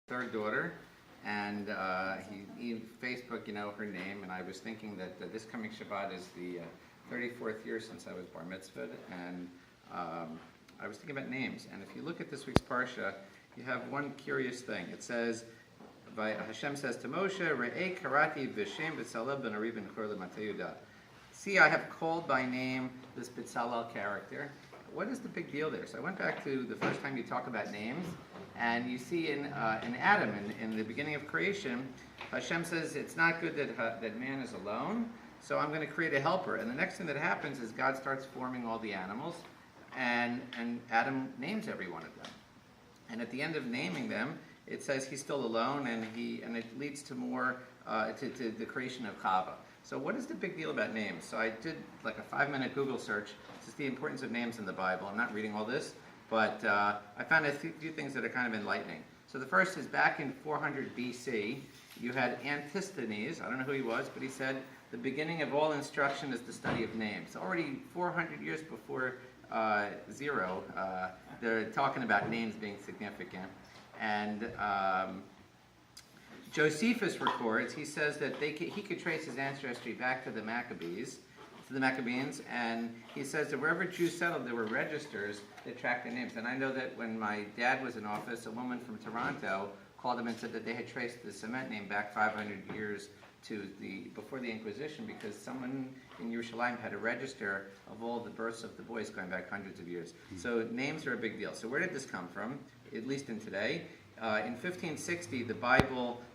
third daughter, and he Facebook, her name, and I was thinking that this coming Shabbat is the 34th year since I was Bar Mitzvah, and I was thinking about names. And if you look at this week's Parsha, you have one curious thing. It says, Hashem says to Moshe, Re'eh karati v'shem Betzalel ben Ari ben Chor leMatayuda. See, I have called by name this Betzalel character. What is the big deal there? So I went back to the first time you talk about names, and you see in Adam, in the beginning of creation, Hashem says it's not good that man is alone, so I'm going to create a helper. And the next thing that happens is God starts forming all the animals, and Adam names every one of them. And at the end of naming them, it says he's still alone, and it leads to more to the creation of Chava. So what is the big deal about names? So I did like a 5-minute Google search to see the importance of names in the Bible. I'm not reading all this, but I found a few things that are kind of enlightening. So the first is back in 400 BC, you had Antisthenes. I don't know who he was, but he said, the beginning of all instruction is the study of names. Already 400 years before zero, they're talking about names being significant. And Josephus records, he says that he could trace his ancestry back to the Maccabees, and he says that wherever Jews settled, there were registers that tracked their names. And I know that when my dad was in office, a woman from Toronto called him and said that they had traced the Ciment name back 500 years to before the Inquisition, because someone in Yerushalayim had a register of all the births of the boys going back hundreds of years. So names are a big deal. So where did this come from, at least in today? In 1560, the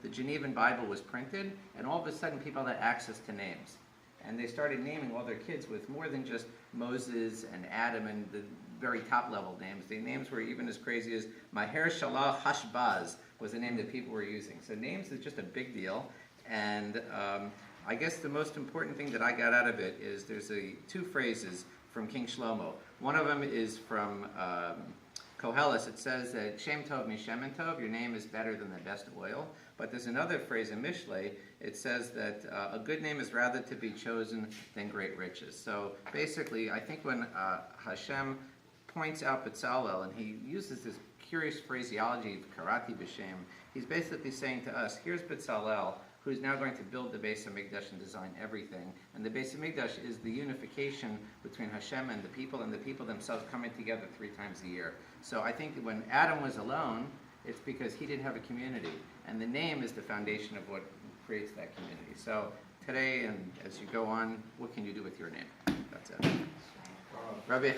Genevan Bible was printed, and all of a sudden people had access to names. And they started naming all their kids with more than just Moses and Adam and the very top-level names. The names were even as crazy as Maher Shalah Hashbaz was the name that people were using. So names is just a big deal. And I guess the most important thing that I got out of it is there's two phrases from King Shlomo. One of them is from Koheles. It says that Shem Tov Mishem Tov, your name is better than the best oil. But there's another phrase in Mishlei. It says that a good name is rather to be chosen than great riches. So basically, I think when Hashem points out Betzalel, and he uses this curious phraseology of karati b'shem, he's basically saying to us, here's Betzalel, who's now going to build the Beis HaMikdash and design everything. And the Beis HaMikdash is the unification between Hashem and the people themselves coming together 3 times a year. So I think that when Adam was alone, it's because he didn't have a community. And the name is the foundation of what creates that community. So today, and as you go on, what can you do with your name? That's it. Rabbi